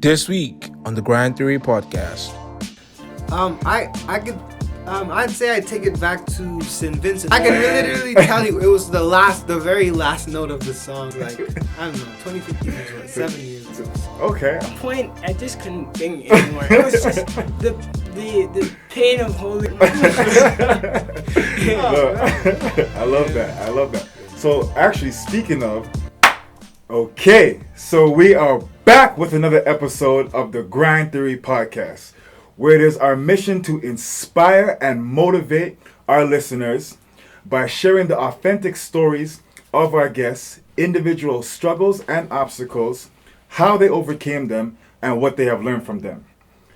This week on the Grand Theory Podcast. I'd say I'd take it back to St. Vincent. I can literally tell you it was the very last note of the song. Like, I don't know, 2015 was what, 7 years ago. Okay. At a point, I just couldn't think anymore. It was just the pain of holding. I love that. So actually, speaking of, okay, so we are back with another episode of the Grand Theory Podcast, where it is our mission to inspire and motivate our listeners by sharing the authentic stories of our guests, individual struggles and obstacles, how they overcame them, and what they have learned from them.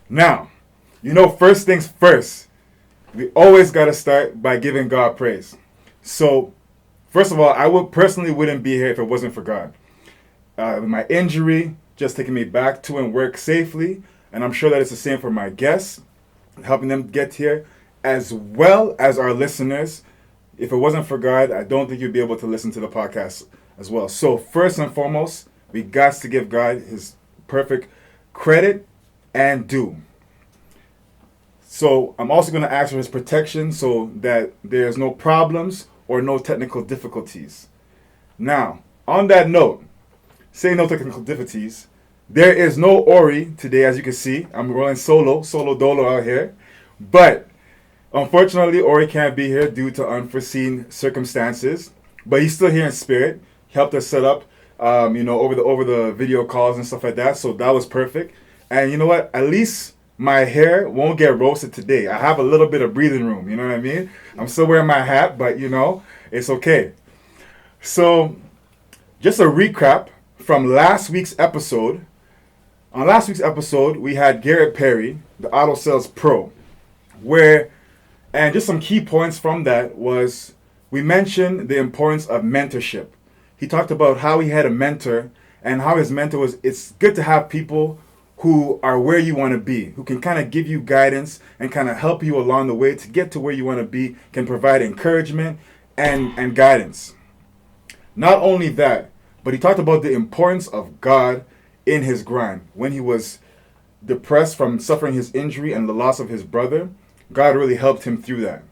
Now, first things first, we always got to start by giving God praise. So, first of all, I wouldn't be here if it wasn't for God. My injury just taking me back to and work safely, and I'm sure that it's the same for my guests, helping them get here, as well as our listeners. If it wasn't for God, I don't think you'd be able to listen to the podcast as well. So first and foremost, we got to give God his perfect credit and due. So I'm also going to ask for his protection so that there's no problems or no technical difficulties. Now, on that note, say no technical difficulties, there is no Ori today, as you can see. I'm rolling solo dolo out here. But unfortunately, Ori can't be here due to unforeseen circumstances. But he's still here in spirit. He helped us set up, over the video calls and stuff like that. So that was perfect. And you know what? At least my hair won't get roasted today. I have a little bit of breathing room. You know what I mean? I'm still wearing my hat, but it's okay. So just a recap from last week's episode. On last week's episode, we had Garrett Perry, the Auto Sales Pro, and just some key points from that was we mentioned the importance of mentorship. He talked about how he had a mentor and how his mentor was, it's good to have people who are where you want to be, who can kind of give you guidance and kind of help you along the way to get to where you want to be, can provide encouragement and guidance. Not only that, but he talked about the importance of God in his grind. When he was depressed from suffering his injury and the loss of his brother, God really helped him through that.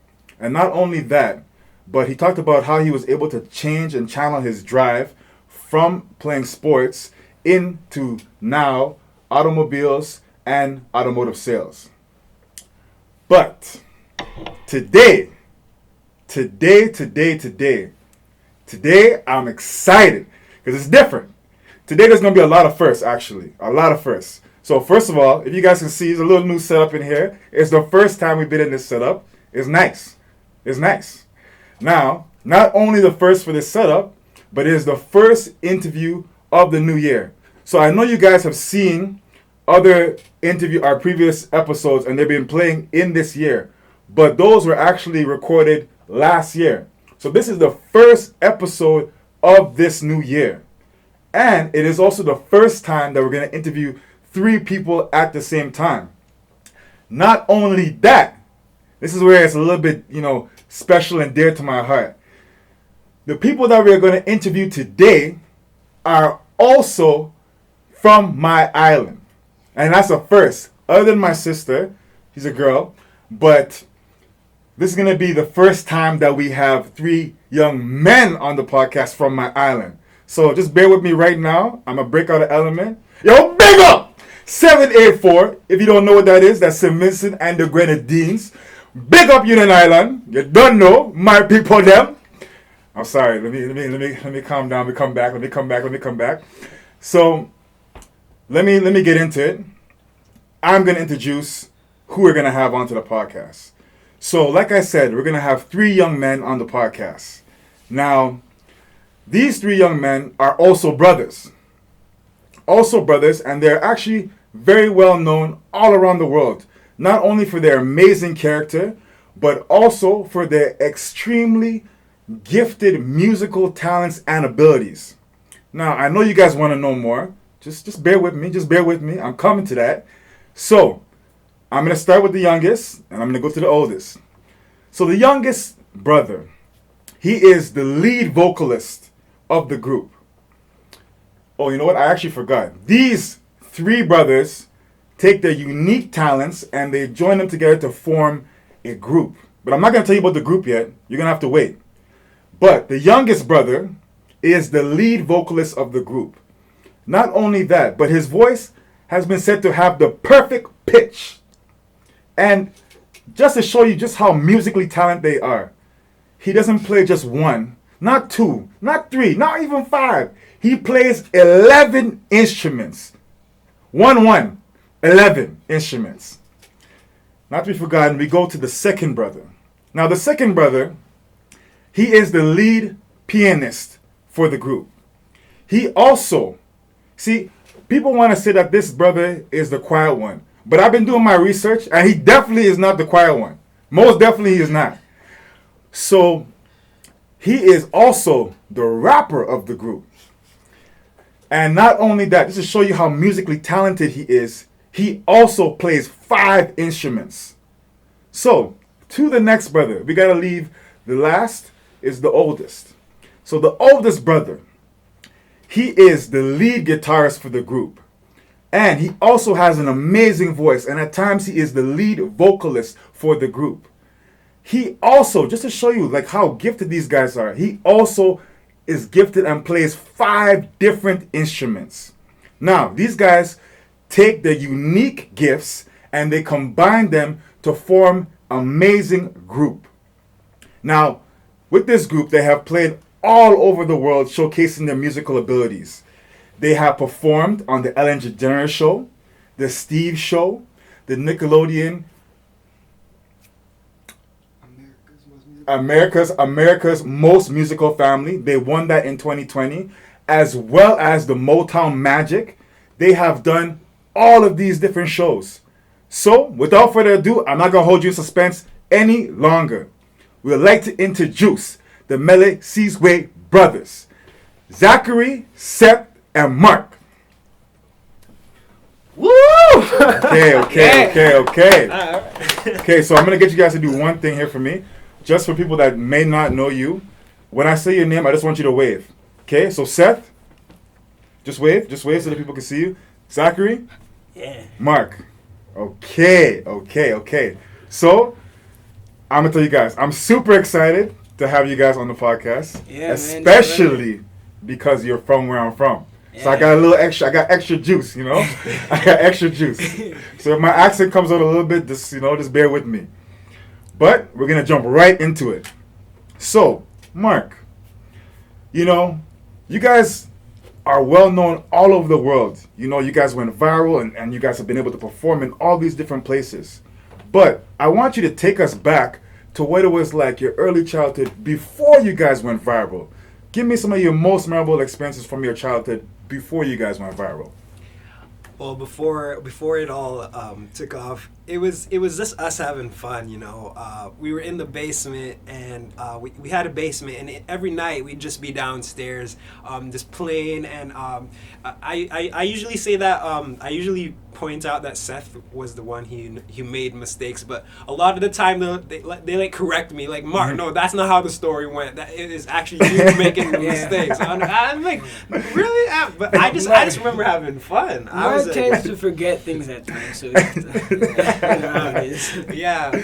And not only that, but he talked about how he was able to change and channel his drive from playing sports into now automobiles and automotive sales. But today, I'm excited because it's different. Today there's going to be a lot of firsts, actually. A lot of firsts. So first of all, if you guys can see, there's a little new setup in here. It's the first time we've been in this setup. It's nice. Now, not only the first for this setup, but it is the first interview of the new year. So I know you guys have seen our previous episodes, and they've been playing in this year. But those were actually recorded last year. So this is the first episode of this new year. And it is also the first time that we're going to interview 3 people at the same time. Not only that, this is where it's a little bit, special and dear to my heart. The people that we're going to interview today are also from my island. And that's a first. Other than my sister, she's a girl, but this is going to be the first time that we have 3 young men on the podcast from my island. So just bear with me right now. I'm going to break out an element. Yo, big up! 784. If you don't know what that is, that's St. Vincent and the Grenadines. Big up Union Island. You don't know. My people them. I'm sorry. Let me calm down. Let me come back. So let me get into it. I'm going to introduce who we're going to have onto the podcast. So like I said, we're going to have 3 young men on the podcast. Now, these 3 young men are also brothers. And they're actually very well known all around the world. Not only for their amazing character, but also for their extremely gifted musical talents and abilities. Now, I know you guys want to know more. Just bear with me. I'm coming to that. So, I'm going to start with the youngest, and I'm going to go to the oldest. So, the youngest brother, he is the lead vocalist of the group. Oh, you know what? I actually forgot. These three brothers take their unique talents and they join them together to form a group. But I'm not going to tell you about the group yet. You're going to have to wait. But the youngest brother is the lead vocalist of the group. Not only that, but his voice has been said to have the perfect pitch. And just to show you just how musically talented they are, he doesn't play just one, not two, not three, not even five. He plays 11 instruments. 11 instruments. Not to be forgotten, we go to the second brother. Now, the second brother, he is the lead pianist for the group. He also, see, people want to say that this brother is the quiet one. But I've been doing my research, and he definitely is not the quiet one. Most definitely he is not. So, he is also the rapper of the group. And not only that, just to show you how musically talented he is, he also plays 5 instruments. So, to the next brother, we got to leave the last is the oldest. So, the oldest brother, he is the lead guitarist for the group. And he also has an amazing voice. And at times, he is the lead vocalist for the group. He also, just to show you like how gifted these guys are, he also is gifted and plays 5 different instruments. Now, these guys take their unique gifts and they combine them to form an amazing group. Now, with this group, they have played all over the world showcasing their musical abilities. They have performed on the Ellen Degeneres Show, the Steve Show, the Nickelodeon, America's Most Musical Family. They won that in 2020, as well as the Motown Magic. They have done all of these different shows. So, without further ado, I'm not going to hold you in suspense any longer. We would like to introduce the Melisizwe Brothers, Zachary, Seth, and Marc. Woo! Okay. Okay, so I'm going to get you guys to do one thing here for me. Just for people that may not know you, when I say your name, I just want you to wave. Okay, so Seth, just wave so that people can see you. Zachary, yeah. Marc. Okay. So, I'm going to tell you guys, I'm super excited to have you guys on the podcast. Yeah, especially because you're from where I'm from. Yeah. So I got extra juice, you know? I got extra juice. So if my accent comes out a little bit, just bear with me. But we're going to jump right into it. So, Marc, you guys are well known all over the world. You guys went viral and you guys have been able to perform in all these different places. But I want you to take us back to what it was like your early childhood before you guys went viral. Give me some of your most memorable experiences from your childhood before you guys went viral. Well, before it all took off, it was just us having fun, We were in the basement, and we had a basement, and every night we'd just be downstairs, just playing. And I usually say that I usually point out that Seth was the one who made mistakes, but a lot of the time they correct me, like, Marc, no, that's not how the story went. That it is actually you making the mistakes. I'm like, really? But I just remember having fun. Marc tends to forget things at times, so yeah.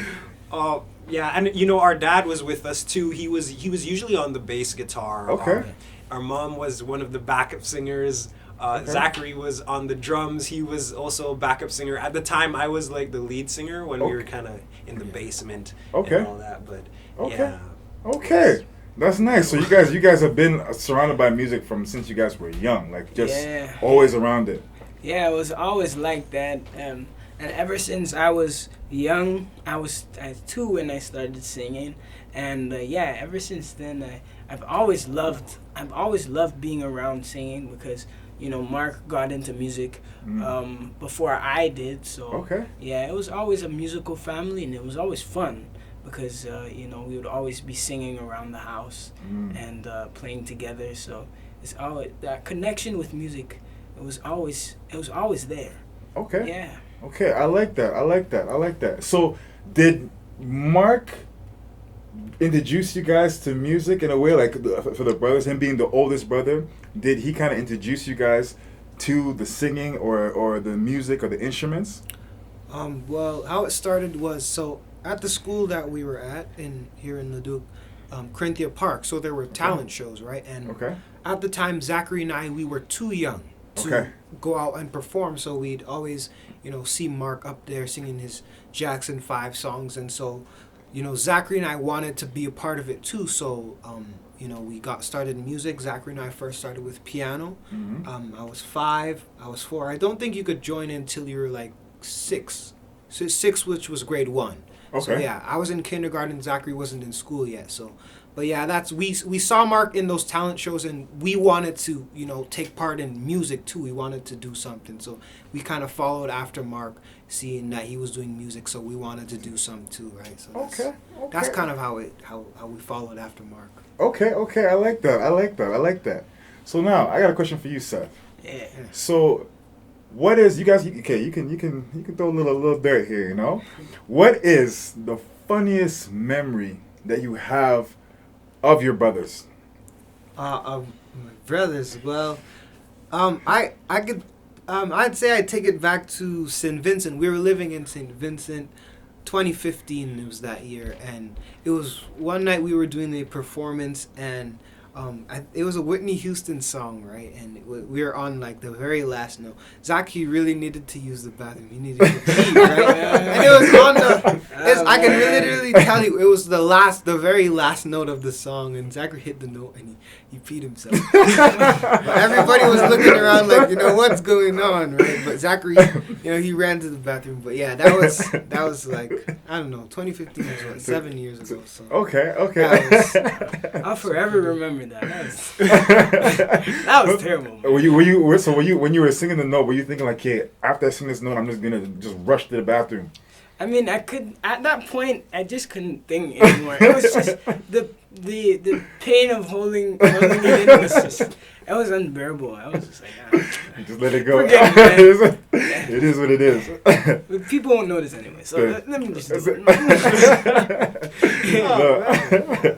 Yeah, and our dad was with us too. He was usually on the bass guitar. Okay. Our mom was one of the backup singers. Okay. Zachary was on the drums. He was also a backup singer. At the time, I was like the lead singer when we were kind of in the basement and all that. But yeah. Okay. That's nice. So you guys have been surrounded by music since you guys were young, like just always around it. Yeah, it was always like that. And ever since I was young, I was 2 when I started singing, and ever since then I've always loved being around singing because Marc got into music before I did, so it was always a musical family, and it was always fun because we would always be singing around the house and playing together. So it's always that connection with music. It was always there. Okay. Yeah. Okay, I like that. So, did Marc introduce you guys to music in a way, like for the brothers, him being the oldest brother? Did he kind of introduce you guys to the singing or the music or the instruments? Well, how it started was, so at the school that we were at here in Leduc, Corinthia Park. So there were talent shows, right? And at the time, Zachary and I, we were too young to go out and perform. So we'd always, see Marc up there singing his Jackson 5 songs. And so, Zachary and I wanted to be a part of it too. So, we got started in music. Zachary and I first started with piano. I was 5, I was 4. I don't think you could join in until you were like 6. So 6, which was grade 1. Okay. So yeah, I was in kindergarten. Zachary wasn't in school yet. So, but yeah, we saw Marc in those talent shows, and we wanted to take part in music too. We wanted to do something, so we kind of followed after Marc, seeing that he was doing music. So we wanted to do something too, right? So that's kind of how we followed after Marc. Okay, I like that. So now I got a question for you, Seth. Yeah. So, what is you guys? Okay, you can throw a little dirt here. What is the funniest memory that you have of your brothers? Of my brothers, well, I could, I'd say I'd take it back to St. Vincent. We were living in St. Vincent. 2015 it was that year, and it was one night we were doing a performance, and it was a Whitney Houston song, right? And we were on like the very last note. Zachary really needed to use the bathroom. He needed to pee, right? And it was on I can literally tell you, it was the very last note of the song, and Zachary hit the note and he peed himself. But everybody was looking around like, what's going on, right? But Zachary, he ran to the bathroom. But yeah, that was like, I don't know, 2015 was what, 7 years ago. So Okay. I'll forever remember that. That was terrible. When you were singing the note, were you thinking like, "Hey, after I sing this note, I'm just gonna rush to the bathroom"? I mean, at that point, I just couldn't think anymore. It was just the pain of holding it in was just, it was unbearable. I was just like, just let it go. Forget it, man. It is what it is. But people won't notice anyway, so let me just do it.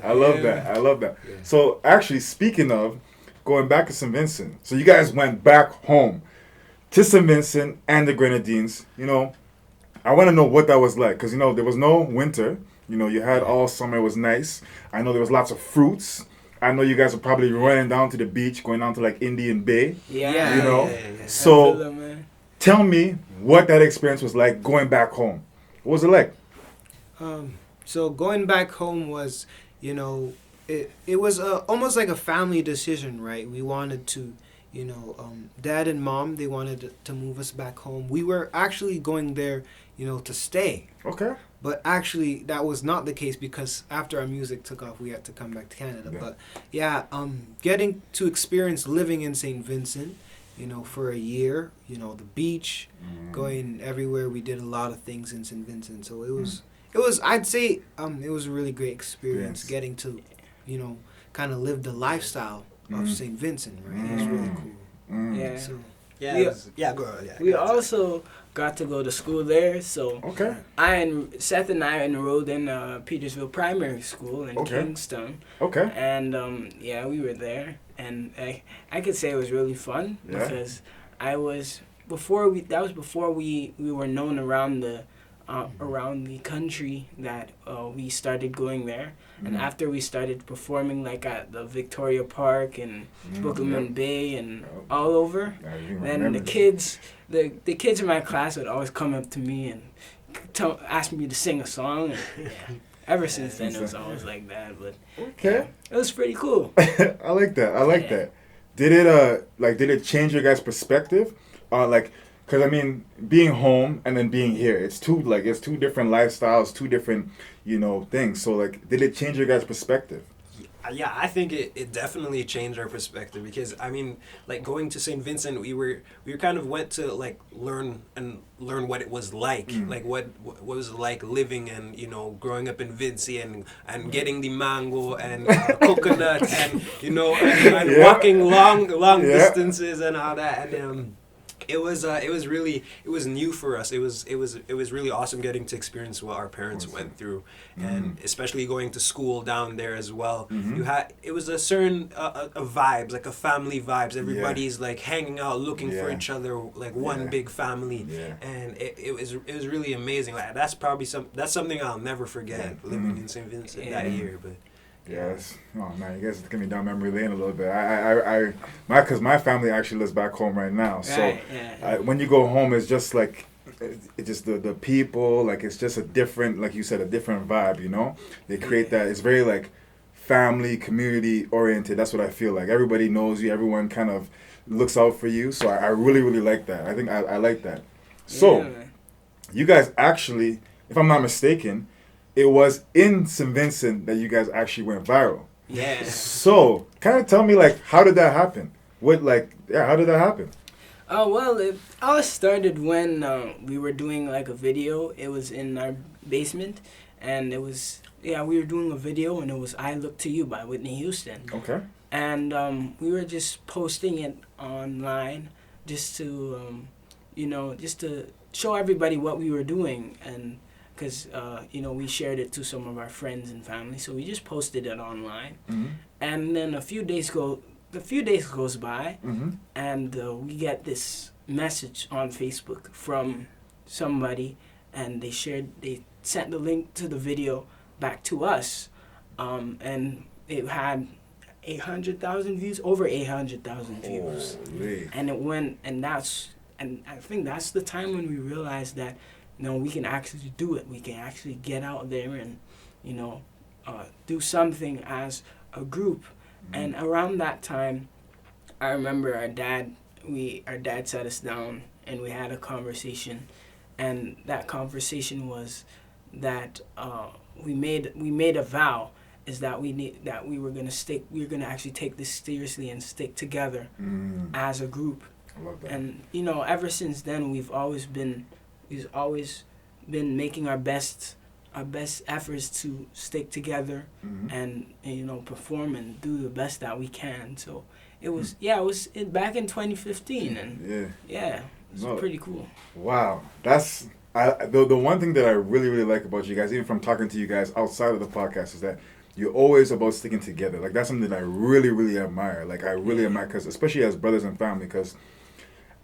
I love that. Yeah. So actually, speaking of going back to St. Vincent, so you guys went back home to St. Vincent and the Grenadines. I want to know what that was like, because there was no winter. You had all summer. It was nice. I know there was lots of fruits. I know you guys were probably running down to the beach, going down to like Indian Bay. Yeah. So tell me what that experience was like going back home. What was it like? So going back home was, it was almost like a family decision, right? We wanted to, Dad and Mom, they wanted to move us back home. We were actually going there, to stay. Okay. But actually, that was not the case, because after our music took off, we had to come back to Canada. Yeah. But yeah, getting to experience living in St. Vincent, for a year, the beach, going everywhere. We did a lot of things in St. Vincent. So it was, I'd say, it was a really great experience getting to, kind of live the lifestyle of St. Vincent, right? It was really cool. Yeah. So, Go ahead. We also got to go to school there, so Seth and I enrolled in Petersville Primary School in Kingston. Okay. And we were there, and I could say it was really fun because that was before we were known around the country that we started going there. And after we started performing like at the Victoria Park and Brooklyn Bay and all over, then the kids in my class would always come up to me and ask me to sing a song. And, ever since then, it was always like that. But it was pretty cool. I like that. Did it change your guys' perspective? Because being home and then being here, it's two different lifestyles, two different things. So did it change your guys' perspective? Yeah, I think it definitely changed our perspective, because going to St. Vincent, we kind of went to learn what it was like, what was it like living and growing up in Vinci and getting the mango and coconut and and walking long distances and all that, and It was new for us. It was really awesome getting to experience what our parents went through, and especially going to school down there as well. It was a certain a vibes, like a family vibes. Everybody's like hanging out, looking for each other, like one big family, and it was really amazing. Like that's something I'll never forget living in St. Vincent that year. But yes. Oh man, you guys get me down memory lane a little bit. Because my family actually lives back home right now. So when you go home, it's just like, it's just the people. Like it's just a different, like you said, a different vibe. You know, they create that. It's very like family, community oriented. That's what I feel like. Everybody knows you. Everyone kind of looks out for you. So I really, really like that. I think I like that. So you guys actually, if I'm not mistaken, it was in St. Vincent that you guys actually went viral. Yeah. So, kind of tell me, like, how did that happen? How did that happen? Well, it all started when we were doing, like, a video. It was in our basement, and it was, we were doing a video, and it was I Look to You by Whitney Houston. Okay. And we were just posting it online just to, just to show everybody what we were doing, and because we shared it to some of our friends and family, so we just posted it online. And then a few days goes by, and we get this message on Facebook from somebody, and they sent the link to the video back to us, and it had 800,000 views, over 800,000 views. Holy. And it went, and I think that's the time when we realized that we can actually do it. We can actually get out there and, do something as a group. And around that time, I remember our dad sat us down and we had a conversation. And that conversation was that we made a vow is that we were gonna actually take this seriously and stick together as a group. I love that. And ever since then we've always been making our best efforts to stick together and perform and do the best that we can. So it was back in 2015, and it's pretty cool. Wow, that's the one thing that I really, really like about you guys, even from talking to you guys outside of the podcast, is that you're always about sticking together. Like that's something that I really, really admire. Like I really admire, because especially as brothers and family, because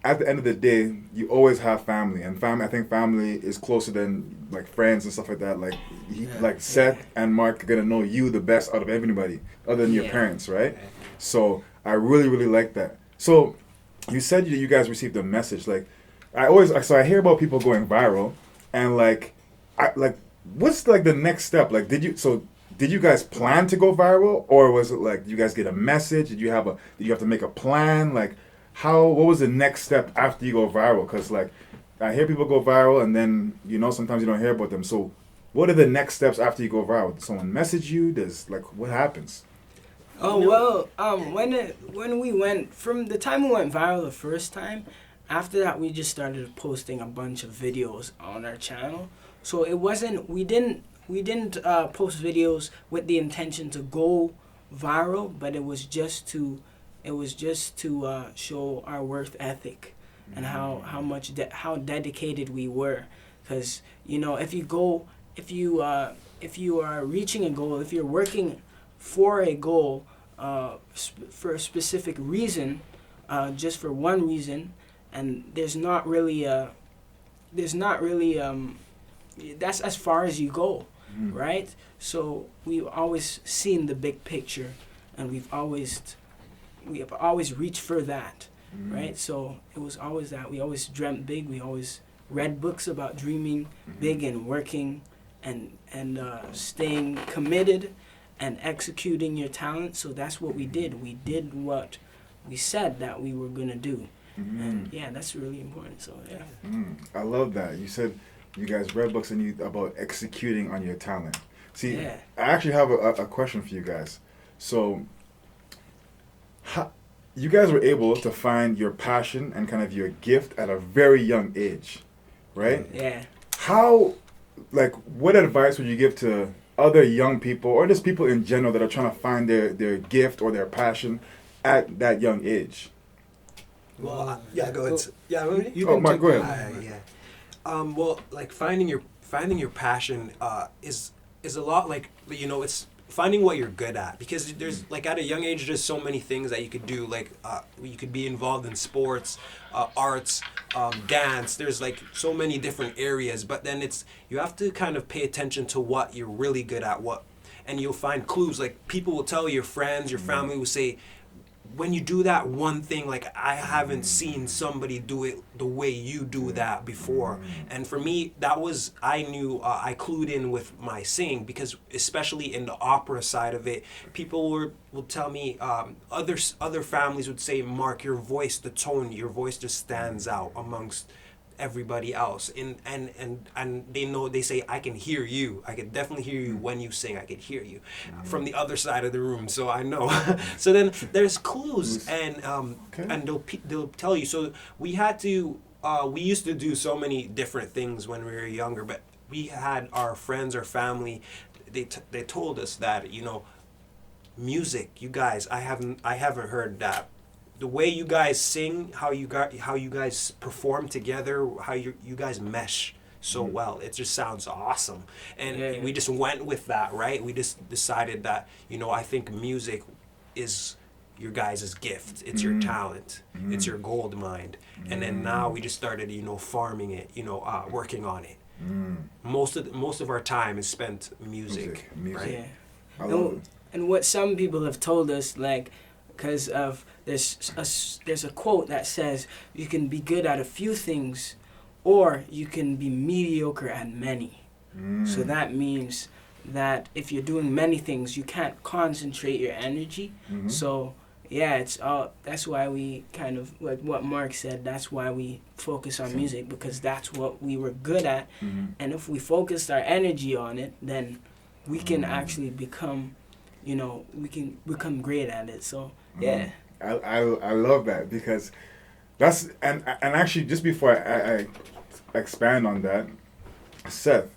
at the end of the day, you always have family, and I think family is closer than like friends and stuff like that. Like Seth and Marc are gonna know you the best out of anybody, other than your parents, right? So I really, really like that. So you said you guys received a message. Like I hear about people going viral, and what's like the next step? Like did you guys plan to go viral, or was it like you guys get a message? Did you have to make a plan? Like what was the next step after you go viral? Because like I hear people go viral, and then sometimes you don't hear about them. So what are the next steps after you go viral? Does someone message you? What happens? When we went, from the time we went viral the first time, after that we just started posting a bunch of videos on our channel. So we didn't post videos with the intention to go viral, but it was just to show our work ethic and how dedicated we were. Because if you are reaching a goal, if you're working for a goal for a specific reason, just for one reason, and there's not really that's as far as you go, right? So we've always seen the big picture, and we have always reached for that, right? So it was always that. We always dreamt big. We always read books about dreaming big and working and staying committed and executing your talent. So that's what we did. We did what we said that we were going to do. And that's really important. So I love that. You said you guys read books about executing on your talent. See, I actually have a question for you guys. So you guys were able to find your passion and kind of your gift at a very young age, right? Yeah. What advice would you give to other young people, or just people in general that are trying to find their gift or their passion at that young age? Well, yeah, go ahead. Yeah, You Oh, can Marc, take go that. ahead. yeah. Well, like finding your passion is a lot like, you know, it's finding what you're good at, because there's like at a young age there's so many things that you could do, like you could be involved in sports, arts, dance. There's like so many different areas, but then you have to kind of pay attention to what you're really good at, and you'll find clues. Like people will tell your friends, your family will say, when you do that one thing, like I haven't seen somebody do it the way you do that before. And for me, I knew I clued in with my singing, because especially in the opera side of it, people will tell me, other families would say, Marc, your voice, the tone, your voice just stands out amongst everybody else, and they say, I can hear you, I can definitely hear you when you sing, I can hear you from the other side of the room, so I know. So then there's clues, and they'll tell you. So we had to we used to do so many different things when we were younger, but we had our friends, our family, they told us that, you know, music, you guys, I haven't heard that. The way you guys sing, how you guys perform together, how you guys mesh so well, it just sounds awesome. And we just went with that, right? We just decided that, you know, I think music is your guys' gift. It's your talent. It's your gold mine. And then now we just started, you know, farming it, you know, working on it. Most of our time is spent music. Right? Yeah. I love it. And what some people have told us, like, because of there's a quote that says, you can be good at a few things, or you can be mediocre at many. So that means that if you're doing many things, you can't concentrate your energy. So yeah, that's why we kind of, like what Marc said, that's why we focus on music, because that's what we were good at. And if we focused our energy on it, then we can actually become, you know, we can become great at it. So yeah. I love that, because that's and actually, just before I expand on that, Seth,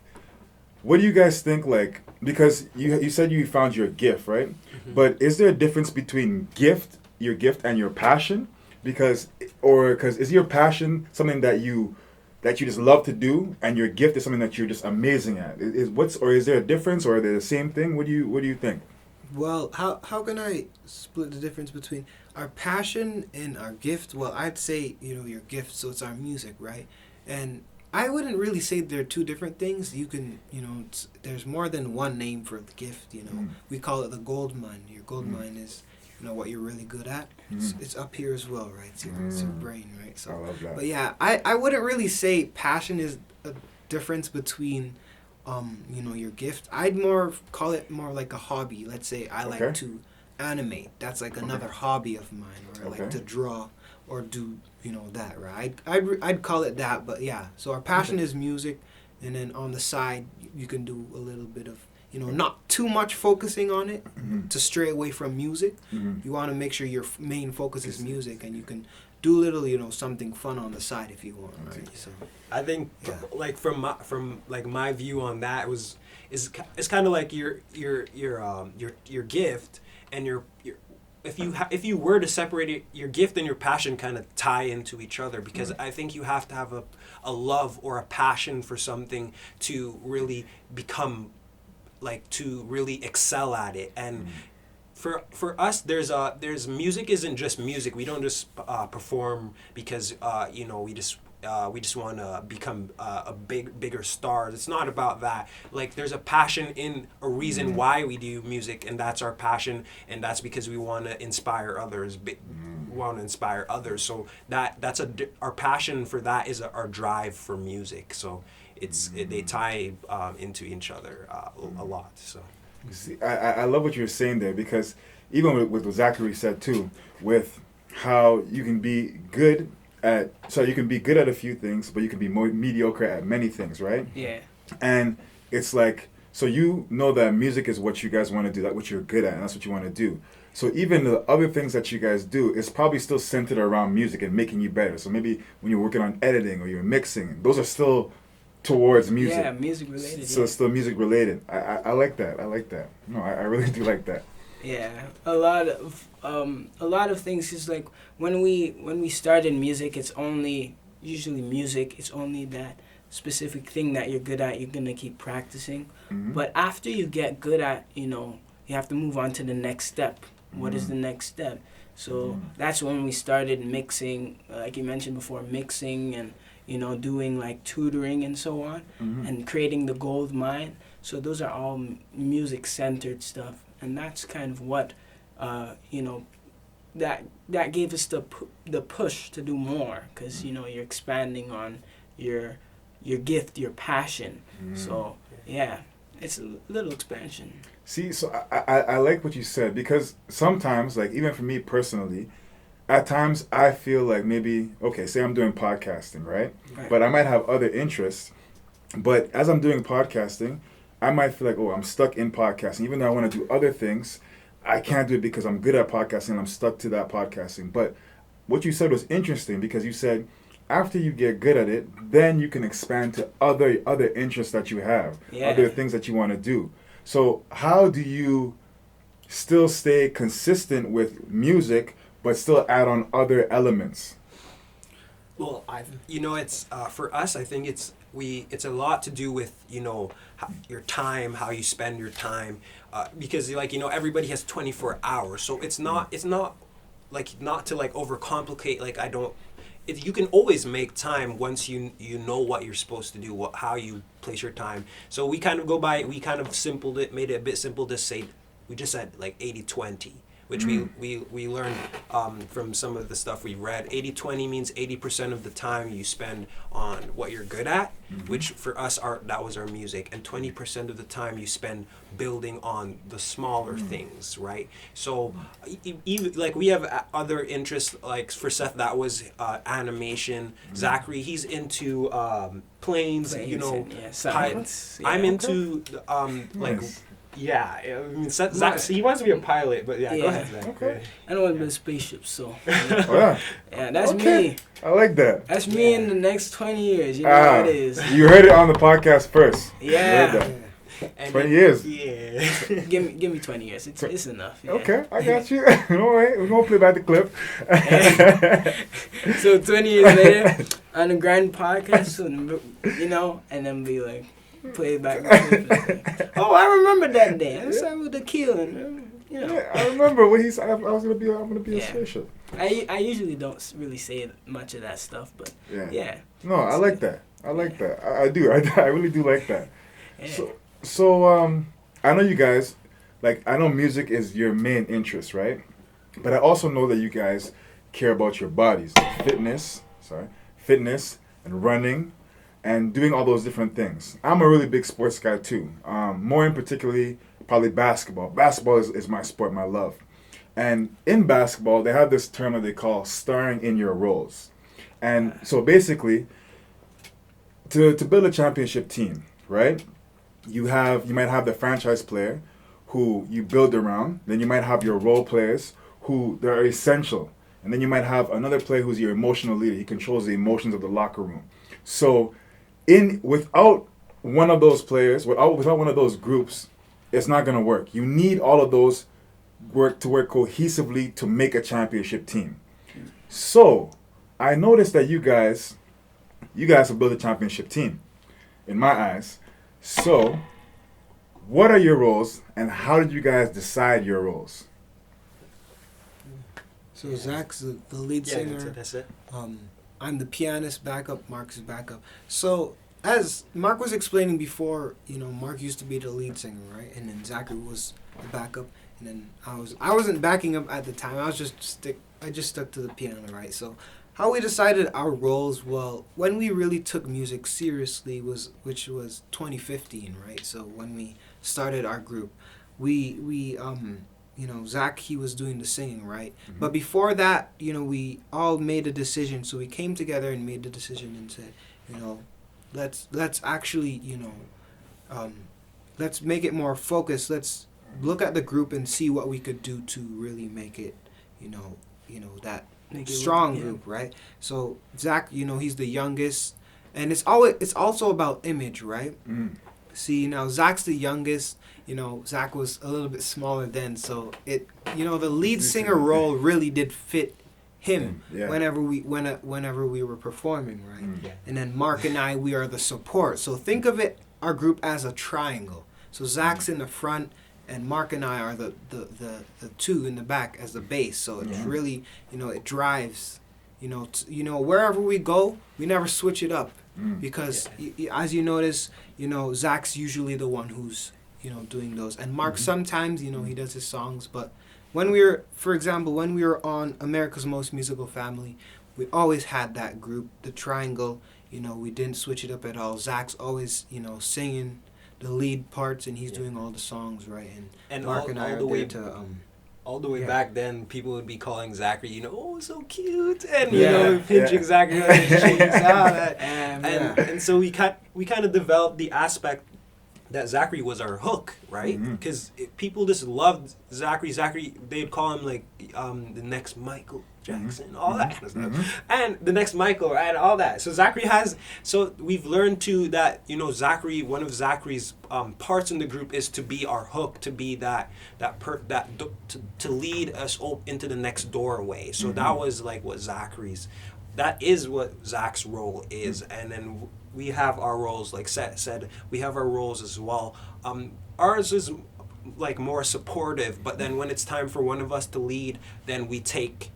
what do you guys think, like, because you said you found your gift, right? But is there a difference between your gift and your passion? Because is your passion something that you just love to do, and your gift is something that you're just amazing at? Is there a difference, or are they the same thing? What do you think? Well, how can I split the difference between our passion and our gift? Well, I'd say, you know, your gift, so it's our music, right? And I wouldn't really say they're two different things. You can, you know, there's more than one name for the gift, you know. We call it the gold mine. Your gold mine is, you know, what you're really good at. It's up here as well, right? It's your brain, right? So, I love that. But yeah, I wouldn't really say passion is a difference between you know, your gift. I'd call it more like a hobby. Let's say I like to animate. That's like another hobby of mine. Or I like to draw or do, you know, that, right? I'd call it that. But yeah, so our passion is music, and then on the side you can do a little bit of, you know, not too much focusing on it to stray away from music. You want to make sure your main focus is music, and you can do a little, you know, something fun on the side if you want, right? So I think, like from my view on that it's kind of like your gift and your if you were to separate it, your gift and your passion kind of tie into each other, because I think you have to have a love or a passion for something to really become, like, to really excel at it. And for us, there's music isn't just music. We don't just perform because you know, we just want to become bigger stars. It's not about that. Like, there's a passion in a reason why we do music, and that's our passion, and that's because we want to inspire others. So that's our passion for that is our drive for music. So they tie into each other a lot. So. See, I love what you're saying there, because even with what Zachary said too, with how you can be good at a few things, but you can be more mediocre at many things, right? Yeah. And it's like, so you know that music is what you guys want to do, that's what you're good at, and that's what you want to do. So even the other things that you guys do is probably still centered around music and making you better. So maybe when you're working on editing or you're mixing, those are still towards music. Yeah, music related. So it's still music related. I like that. No, I really do like that. Yeah, a lot of things is like when we start in music, it's only usually music. It's only that specific thing that you're good at. You're gonna keep practicing, but after you get good at, you have to move on to the next step. What is the next step? So that's when we started mixing, like you mentioned before, mixing and doing like tutoring and so on, and creating the gold mine. So those are all music centered stuff. And that's kind of what, that gave us the push to do more, because you're expanding on your gift, your passion. So yeah, it's a little expansion. See, so I like what you said, because sometimes, like even for me personally, at times I feel like maybe, okay, say I'm doing podcasting, right? But I might have other interests. But as I'm doing podcasting, I might feel like, oh, I'm stuck in podcasting. Even though I want to do other things, I can't do it because I'm good at podcasting and I'm stuck to that podcasting. But what you said was interesting, because you said after you get good at it, then you can expand to other interests that you have, other things that you want to do. So how do you still stay consistent with music but still add on other elements? Well, it's for us. I think it's a lot to do with your time, how you spend your time, because everybody has 24 hours, so it's not like not to like overcomplicate. Like you can always make time once you know what you're supposed to do, how you place your time. So we kind of made it a bit simple to say we just said like 80-20. Which we learned from some of the stuff we read. 80-20 means 80% of the time you spend on what you're good at, which for us that was our music, and 20% of the time you spend building on the smaller things, right? So even like we have other interests, like for Seth that was animation. Zachary, he's into planes, science. I'm into like. Yeah, I mean, Zach, he wants to be a pilot, but go ahead, Zach. Okay. I don't want to be a spaceship, so. Oh, yeah, that's me. I like that. That's me in the next 20 years. You know how it is. You heard it on the podcast first. Yeah. You heard that. 20 years. Yeah. give me 20 years. It's enough. Yeah. Okay, I got you. All right, we're going to play back the clip. So 20 years later, on the Grind podcast, and then be like, play it back. Oh, I remember that day. I started with Aquille, and Yeah, I remember when he said I'm gonna be a spaceship. I usually don't really say much of that stuff, but yeah. No, I like that. I do. I really do like that. Yeah. So I know you guys, like, I know music is your main interest, right? But I also know that you guys care about your bodies, fitness, and running, and doing all those different things. I'm a really big sports guy too. More in particularly, probably basketball. Basketball is my sport, my love. And in basketball, they have this term that they call starring in your roles. And so basically, to build a championship team, right? You might have the franchise player who you build around. Then you might have your role players who they're essential. And then you might have another player who's your emotional leader. He controls the emotions of the locker room. So without one of those players, without one of those groups, it's not going to work. You need all of those work cohesively to make a championship team. So I noticed that you guys have built a championship team, in my eyes. So what are your roles, and how did you guys decide your roles? So Zach's the lead singer. That's it. I'm the pianist backup. Marc's backup. So as Marc was explaining before, Marc used to be the lead singer, right? And then Zachary was the backup. And then I wasn't backing up at the time. I just stuck to the piano, right? So how we decided our roles, well, when we really took music seriously which was 2015, right? So when we started our group, we Zach, he was doing the singing, right? Mm-hmm. But before that, we all made a decision. So we came together and made the decision and said, let's actually, let's make it more focused. Let's look at the group and see what we could do to really make it, that strong group, right? So Zach, he's the youngest, and it's also about image, right? Mm. See, now Zach's the youngest. You know, Zach was a little bit smaller then, so the lead singer role really did fit him whenever we were performing, right? Yeah. And then Marc and I, we are the support. So think of our group as a triangle. So Zach's in the front, and Marc and I are the two in the back as the bass. So it's really, it drives, wherever we go, we never switch it up. Because as you notice, Zach's usually the one who's, doing those. And Marc sometimes, he does his songs. But for example, when we were on America's Most Musical Family, we always had that group, the triangle. We didn't switch it up at all. Zach's always, singing the lead parts, and he's doing all the songs, right? And Marc and I are there to... all the way back then, people would be calling Zachary, oh, so cute, and pinching Zachary on his cheeks, and so we kind of developed the aspect that Zachary was our hook, right? Because people just loved Zachary. Zachary, they'd call him like the next Michael Jackson, all that kind of stuff, and the next Michael, right? All that. So Zachary so we've learned that Zachary, one of Zachary's parts in the group is to be our hook, to be to lead us into the next doorway. So that was like that is what Zach's role is, and then we have our roles, like Seth said, we have our roles as well. Ours is like more supportive, but then when it's time for one of us to lead, then we take,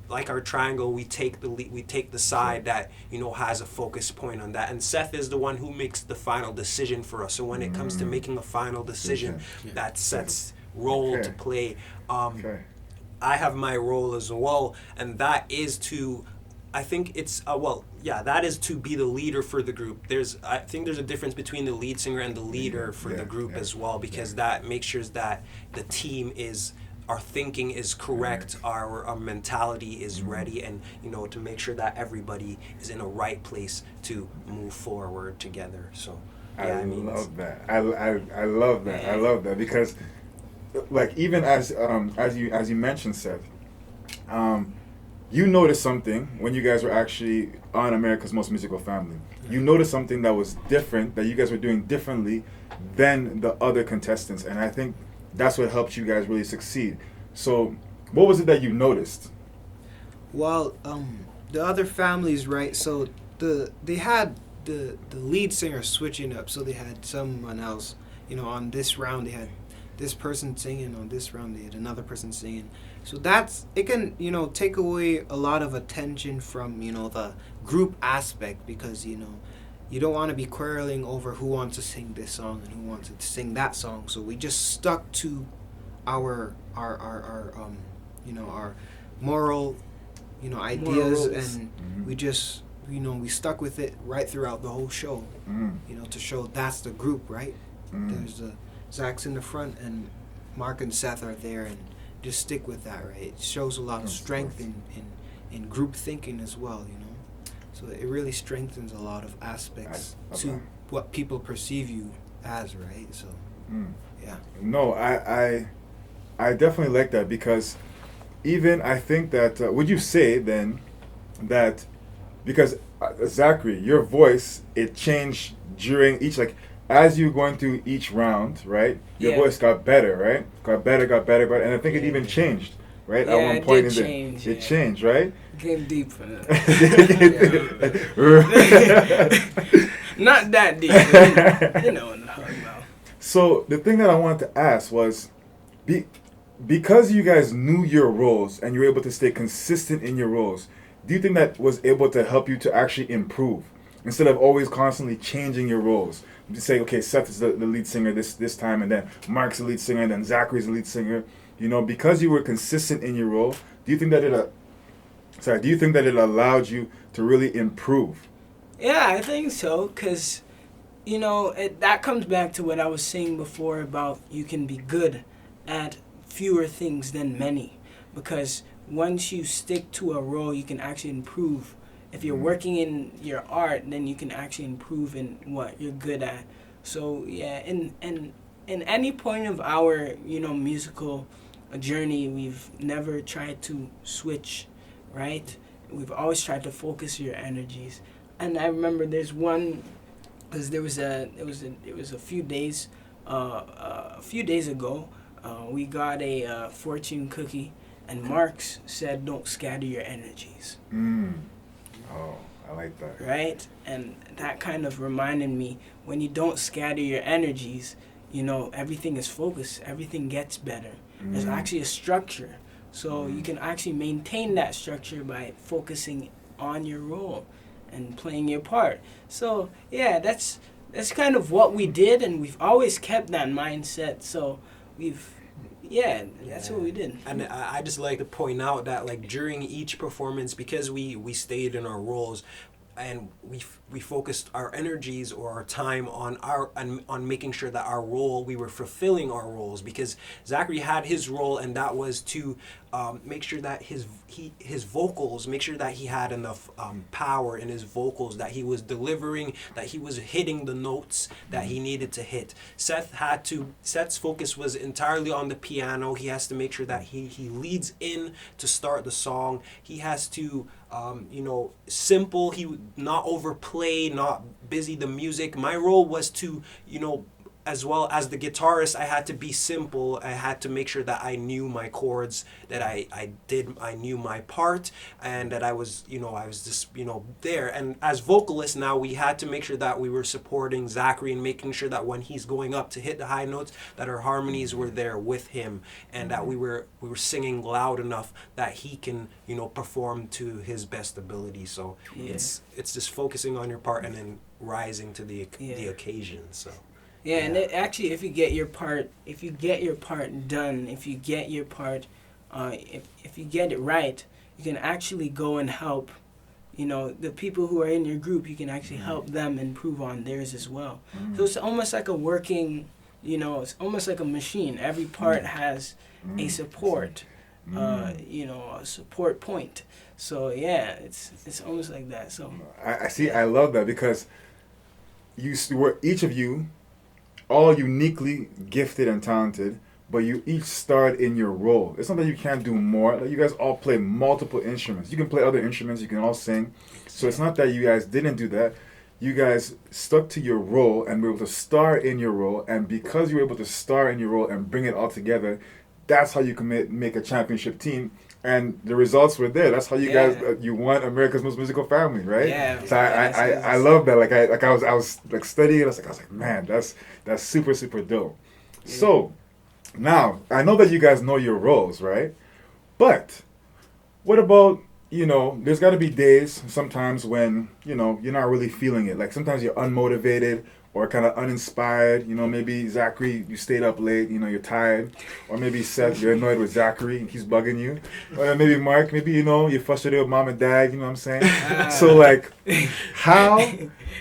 like our triangle, we take the lead, we take the side that, has a focus point on that. And Seth is the one who makes the final decision for us. So when it comes to making a final decision, that's Seth's role to play. I have my role as well, and that is to... I think it's that is to be the leader for the group. I think there's a difference between the lead singer and the leader for the group as well, because that makes sure that the team our thinking is correct, our mentality is ready, and to make sure that everybody is in a right place to move forward together. So I love that. I love that. I love that, because like even as you mentioned, Seth, you noticed something when you guys were actually on America's Most Musical Family. You noticed something that was different, that you guys were doing differently than the other contestants. And I think that's what helped you guys really succeed. So what was it that you noticed? Well, the other families, right, so they had the lead singer switching up. So they had someone else, on this round they had this person singing, on this round they had another person singing. So it can, take away a lot of attention from, the group aspect, because, you don't want to be quarreling over who wants to sing this song and who wants to sing that song. So we just stuck to our moral, ideas, and we just, we stuck with it right throughout the whole show, to show that's the group, right? There's Zach's in the front, and Marc and Seth are there, and just stick with that, right? It shows a lot of strength in group thinking as well, So it really strengthens a lot of aspects to what people perceive you as, right? So, yeah. No, I definitely like that, because even I think that, would you say then that, because Zachary, your voice, it changed during each, like, as you were going through each round, right? Your voice got better, right? Got better, and I think it even changed, right? Yeah, at one point it changed, right? Came deep for that. Not that deep, but you know what I'm talking about. So the thing that I wanted to ask was, because you guys knew your roles and you were able to stay consistent in your roles, do you think that was able to help you to actually improve instead of always constantly changing your roles? You say, okay, Seth is the lead singer this time, and then Marc's the lead singer, and then Zachary's the lead singer. Because you were consistent in your role, do you think that it allowed you to really improve? Yeah, I think so, because, that comes back to what I was saying before about you can be good at fewer things than many, because once you stick to a role, you can actually improve. If you're working in your art, then you can actually improve in what you're good at. So yeah, in any point of our musical journey, we've never tried to switch, right? We've always tried to focus your energies. And I remember there's one because there was a few days ago, we got a fortune cookie, and Marx said, "Don't scatter your energies." Oh, I like that. Right? And that kind of reminded me, when you don't scatter your energies, everything is focused, everything gets better. There's actually a structure. So you can actually maintain that structure by focusing on your role and playing your part. So yeah, that's kind of what we did, and we've always kept that mindset. So that's what we did. And I just like to point out that, like, during each performance, because we stayed in our roles, and we focused our energies or our time on making sure that we were fulfilling our roles, because Zachary had his role, and that was to make sure that his vocals, make sure that he had enough power in his vocals, that he was delivering, that he was hitting the notes that he needed to hit. Seth's focus was entirely on the piano. He has to make sure that he leads in to start the song. He has to simple, he not overplay, not busy the music. My role was to, as well as the guitarist, I had to be simple. I had to make sure that I knew my chords, that I knew my part, and that I was just, there. And as vocalists now, we had to make sure that we were supporting Zachary and making sure that when he's going up to hit the high notes, that our harmonies were there with him, and that we were singing loud enough that he can, perform to his best ability. So it's just focusing on your part and then rising to the occasion. So. Yeah, and actually, if you get your part done, if you get your part, if you get it right, you can actually go and help, the people who are in your group. You can actually help them improve on theirs as well. So it's almost like a working, it's almost like a machine. Every part has a support, a support point. So yeah, it's almost like that. So I see. I love that, because each of you, all uniquely gifted and talented, but you each starred in your role. It's not that you can't do more. Like, you guys all play multiple instruments. You can play other instruments. You can all sing. So it's not that you guys didn't do that. You guys stuck to your role and were able to star in your role. And because you were able to star in your role and bring it all together, that's how you can make a championship team. And the results were there. That's how you guys you won America's Most Musical Family, right? Yeah. So I love that. I was studying. I was like, man, that's super, super dope. Yeah. So now I know that you guys know your roles, right? But what about, there's got to be days sometimes when you're not really feeling it. Like, sometimes you're unmotivated or kind of uninspired. Maybe Zachary, you stayed up late, you're tired. Or maybe Seth, you're annoyed with Zachary and he's bugging you. Or maybe Mark, maybe, you're frustrated with mom and dad, you know what I'm saying? So, like, how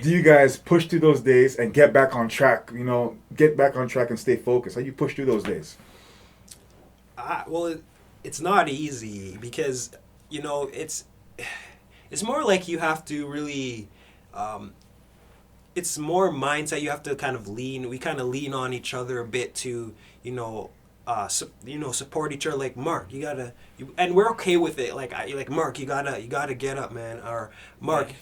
do you guys push through those days and get back on track, and stay focused? How do you push through those days? Well, it's not easy, because, it's more like you have to really... it's more mindset. You have to kind of lean on each other a bit to, support each other. Like, Mark, and we're okay with it. Like Mark, you gotta get up, man. Or Mark,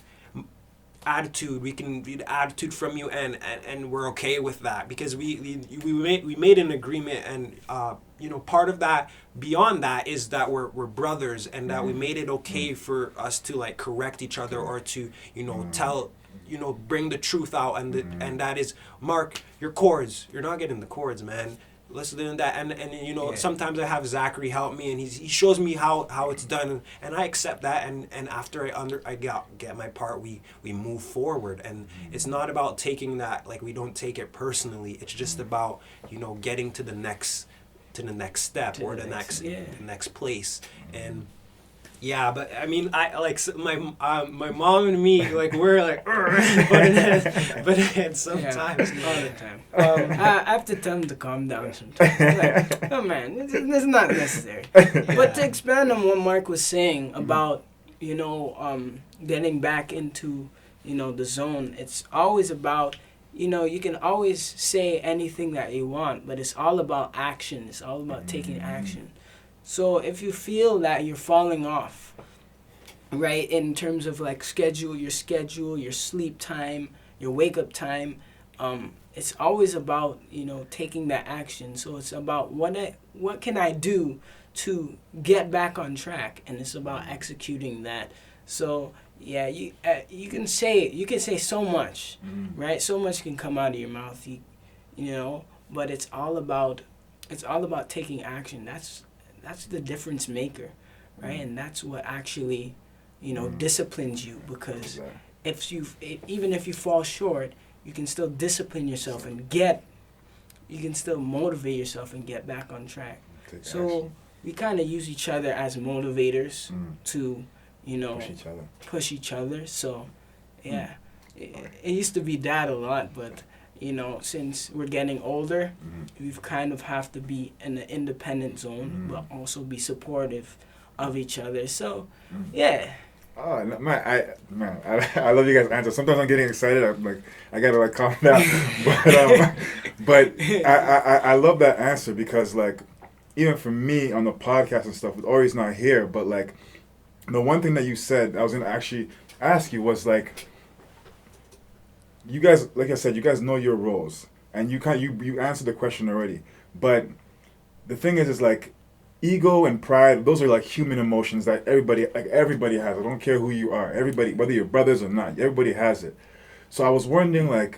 attitude. We can read attitude from you, and we're okay with that, because we made an agreement, and part of that, beyond that, is that we're brothers, and that we made it okay for us to, like, correct each other, or to tell. Bring the truth out, and that is, Mark, your chords, you're not getting the chords, man. Let's learn that, and sometimes I have Zachary help me, and he shows me how it's done, and I accept that, and after I get my part, we move forward, and it's not about taking that, like, we don't take it personally. It's just about getting to the next step, or the next place, and. Yeah, but I mean, I like my mom and me, like, we're like, but sometimes, all the time. I have to tell them to calm down sometimes. Like, oh man, it's not necessary. But to expand on what Mark was saying about getting back into the zone, it's always about you can always say anything that you want, but it's all about action. It's all about taking action. So if you feel that you're falling off, right, in terms of, like, your schedule, your sleep time, your wake up time, it's always about, taking that action. So it's about what can I do to get back on track, and it's about executing that. So yeah, you can say so much, right? So much can come out of your mouth, but it's all about taking action. That's the difference maker, right? And that's what actually, disciplines you, because even if you fall short, you can still discipline yourself and you can still motivate yourself and get back on track. So we kind of use each other as motivators to, push each other. So, yeah, it used to be that a lot, but, since we're getting older, we've kind of have to be in an independent zone, but also be supportive of each other. So, yeah. Oh man, I love you guys' answer. Sometimes I'm getting excited. I'm like, I gotta calm down. But I love that answer, because even for me on the podcast and stuff, with Ori's not here, but the one thing that you said I was gonna actually ask you was you guys, like I said, you guys know your roles, and you answered the question already. But the thing is ego and pride, those are human emotions that everybody has. I don't care who you are. Everybody, whether you're brothers or not, everybody has it. So I was wondering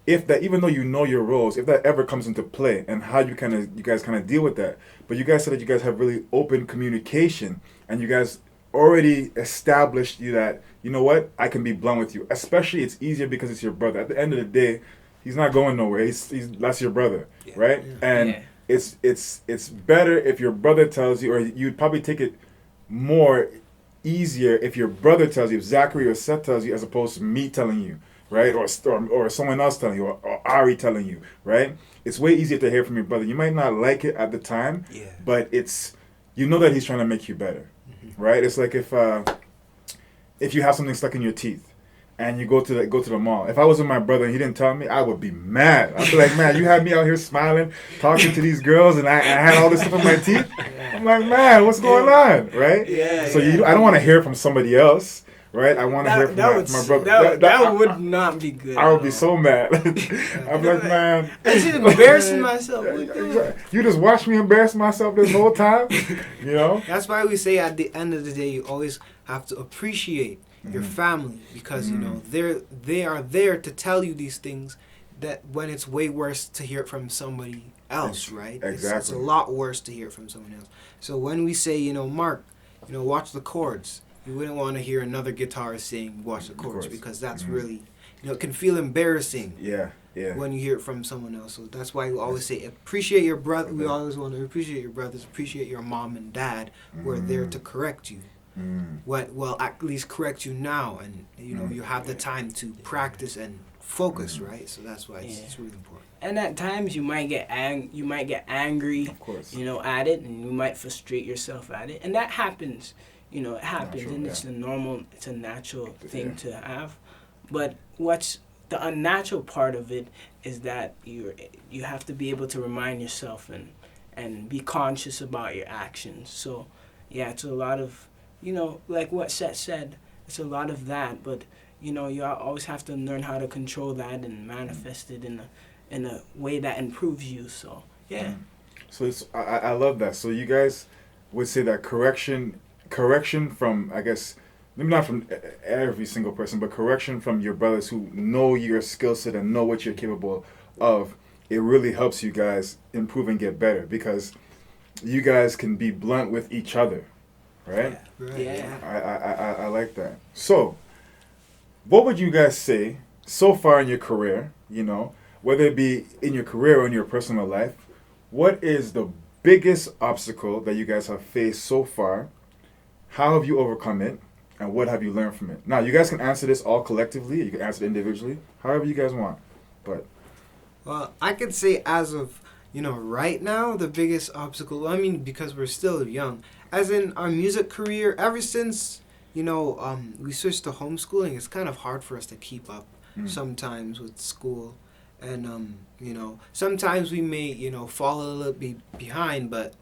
if that, even though you know your roles, if that ever comes into play, and how you guys deal with that. But you guys said that you guys have really open communication, and you guys already established that, you know what, I can be blunt with you. Especially it's easier because it's your brother. At the end of the day, he's not going nowhere. That's your brother, right? Yeah. And it's better if your brother tells you, or you'd probably take it more easier if your brother tells you, if Zachary or Seth tells you, as opposed to me telling you, right? Or someone else telling you, or Ari telling you, right? It's way easier to hear from your brother. You might not like it at the time, but that he's trying to make you better, right? It's like if you have something stuck in your teeth, and you go to the mall. If I was with my brother and he didn't tell me, I would be mad. I'd be like, man, you had me out here smiling, talking to these girls, and I had all this stuff in my teeth. I'm like, man, what's going on, right? Yeah. So I don't want to hear from somebody else, right? I want to hear from my brother. That would not be good. I would be so mad. I'm like, man. I'm just embarrassing myself. You just watched me embarrass myself this whole time, That's why we say at the end of the day, you always have to appreciate your family, because they are there to tell you these things, that when it's way worse to hear it from somebody else, right? Exactly. It's a lot worse to hear it from someone else. So when we say, Mark, watch the chords, you wouldn't want to hear another guitarist saying watch the chords, because that's really, it can feel embarrassing. Yeah. When you hear it from someone else. So that's why we always say appreciate your brother. We always want to appreciate your brothers, appreciate your mom and dad, who are there to correct you. Well, at least correct you now, and you have the time to practice and focus, right? So that's why it's really important. And at times you might get angry, of course, at it, and you might frustrate yourself at it, and that happens. It happens, natural, and it's a natural thing to have. But what's the unnatural part of it is that you have to be able to remind yourself and be conscious about your actions. So yeah, it's a lot of, like what Seth said, it's a lot of that, but you always have to learn how to control that and manifest it in a way that improves you. So yeah. So I love that. So you guys would say that correction from, I guess, maybe not from every single person, but correction from your brothers who know your skill set and know what you're capable of, it really helps you guys improve and get better, because you guys can be blunt with each other. Right? Yeah. I like that. So, what would you guys say so far in your career, whether it be in your career or in your personal life, what is the biggest obstacle that you guys have faced so far? How have you overcome it? And what have you learned from it? Now, you guys can answer this all collectively. You can answer it individually, however you guys want. But well, I could say as of, right now, the biggest obstacle, because we're still young, as in our music career, ever since, we switched to homeschooling, it's kind of hard for us to keep up sometimes with school. And, sometimes we may, fall a little bit behind, but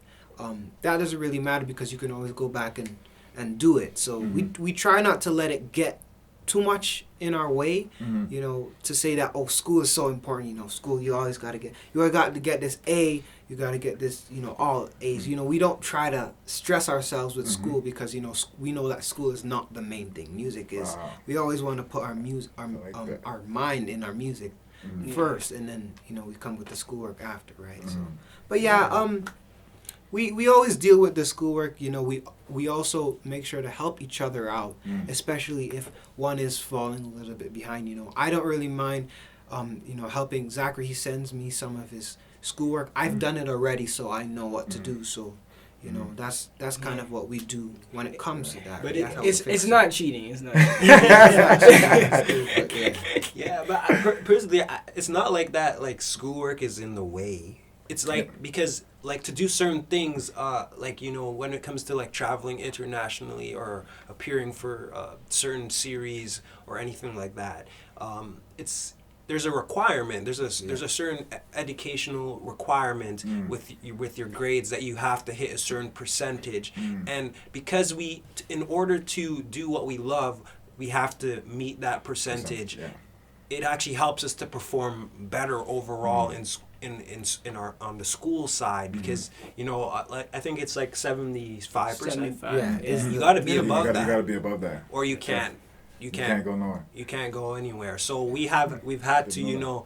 that doesn't really matter, because you can always go back and do it. So we try not to let it get too much in our way, Mhm. you know, to say that, oh, school is so important, you know, school, you always got to get this A, you got to get this, you know, all A's. Mhm. You know, we don't try to stress ourselves with Mhm. school because, you know, we know that school is not the main thing. Music is. Wow. We always want to put our music, I like that. our mind in our music Mhm. first, and then, you know, we come with the schoolwork after, right? So, Mhm. but yeah, we always deal with the schoolwork. You know, we also make sure to help each other out, Mm. especially if one is falling a little bit behind. You know, I don't really mind, you know, helping Zachary. He sends me some of his schoolwork. I've Mm. done it already, so I know what to Mm. do. So, you know, that's kind of what we do when it comes to that. But That's how we It's fix it. not cheating. It's not. Yeah, but personally, it's not like that. Like schoolwork is in the way. It's like because like to do certain things, like you know, when it comes to like traveling internationally or appearing for certain series or anything like that, there's a requirement. There's a certain educational requirement with your grades that you have to hit a certain percentage, and because in order to do what we love, we have to meet that percentage. Yeah. It actually helps us to perform better overall in our on the school side because you know I think it's like 75%. 75. Yeah, Is you got to be You above gotta, that, you gotta be above that. or you can't. You You can't go nowhere. You can't go anywhere. So we've had to you know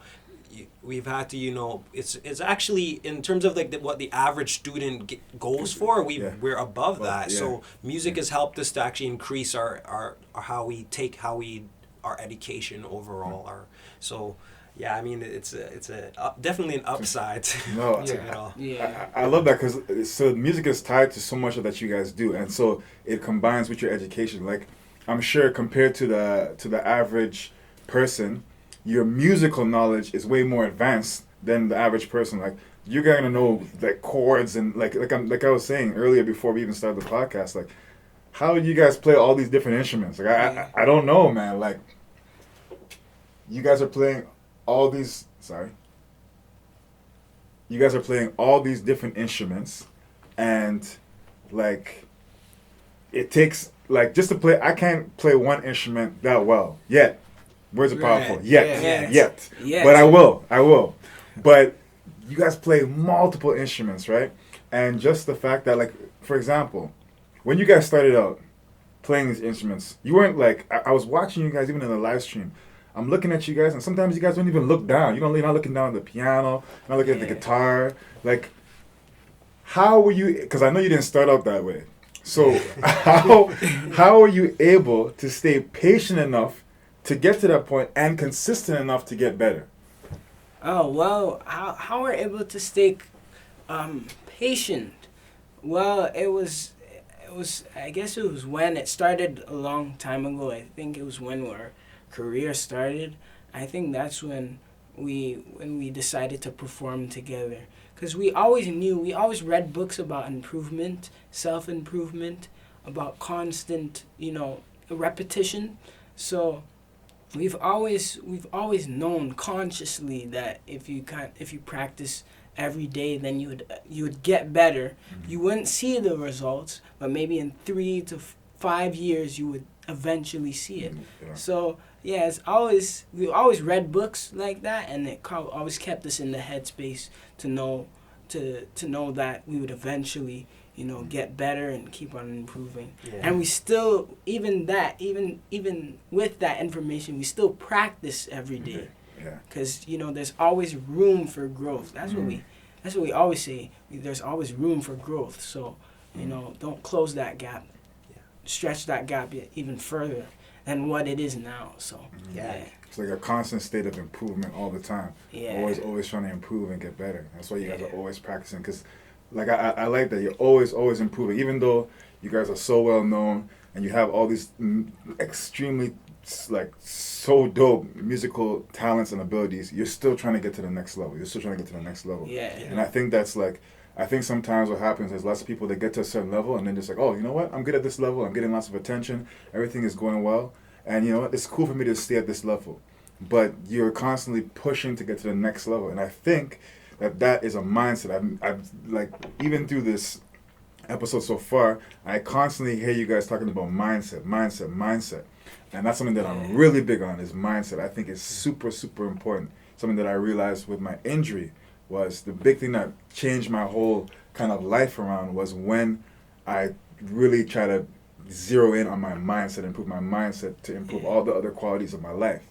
it's actually in terms of like what the average student goes for, we're above that. Yeah. So music has helped us to actually increase our our education overall. So yeah, I mean it's definitely an upside to, No, to it all. Yeah. I love that because so music is tied to so much of that you guys do, and so it combines with your education. Like I'm sure compared to the average person, your musical knowledge is way more advanced than the average person. Like you're gonna know like chords and like I was saying earlier before we even started the podcast. Like how do you guys play all these different instruments? Like I don't know, man. Like you guys are playing all these. Sorry. You guys are playing all these different instruments, and like it takes like just to play. I can't play one instrument that well yet. Words are powerful. Right. Yet. Yes. But I will. But you guys play multiple instruments, right? And just the fact that, like, for example, when you guys started out playing these instruments, you weren't like, I was watching you guys even in the live stream. I'm looking at you guys, and sometimes you guys don't even look down. You're not looking down at the piano, you're not looking at the guitar. Like, how were you, because I know you didn't start out that way. So, how are you able to stay patient enough to get to that point and consistent enough to get better? Oh, well, how we're able to stay patient? Well, it was I guess it was when it started a long time ago. I think it was when our career started. I think that's when we decided to perform together. Because we always read books about improvement, self-improvement, about constant, repetition. So we've always known consciously that if you practice every day, then you would get better. Mm-hmm. You wouldn't see the results, but maybe in 3 to 5 years you would eventually see it. Yeah. So yeah, we always read books like that, and it always kept us in the headspace to know that we would eventually get better and keep on improving. Yeah. And we still, even with that information, we still practice every day. Yeah. Because there's always room for growth. That's what we always say. There's always room for growth. So don't close that gap. Yeah. Stretch that gap even further than what it is now. So Yeah. It's like a constant state of improvement all the time. Yeah. Always trying to improve and get better. That's why you guys are always practicing. Because, like, I like that you're always improving. Even though you guys are so well known and you have all these extremely, like, so dope musical talents and abilities, you're still trying to get to the next level. Yeah. And I think that's like, I think sometimes what happens is lots of people, they get to a certain level and then just like, oh, you know what? I'm good at this level. I'm getting lots of attention. Everything is going well. And you know what? It's cool for me to stay at this level. But you're constantly pushing to get to the next level. And I think that is a mindset. I've like, even through this episode so far, I constantly hear you guys talking about mindset. And that's something that I'm really big on is mindset. I think it's super, super important. Something that I realized with my injury was the big thing that changed my whole kind of life around was when I really try to zero in on my mindset, improve my mindset to improve all the other qualities of my life.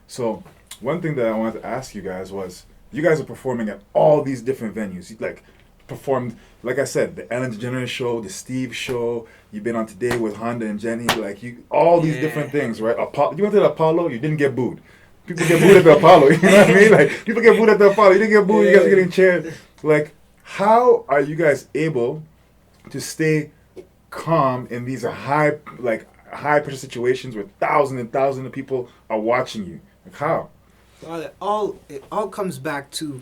So one thing that I wanted to ask you guys was, you guys are performing at all these different venues. You performed, like I said, the Ellen Degeneres Show, the Steve Show. You've been on Today with Honda and Jenny. All these different things, right? You went to the Apollo, you didn't get booed. People get booed at the Apollo, you know what I mean? Like, people get booed at the Apollo. You didn't get booed, you guys are getting cheered. Like, how are you guys able to stay calm in these high pressure situations where thousands and thousands of people are watching you? Like, how? Well, it all comes back to,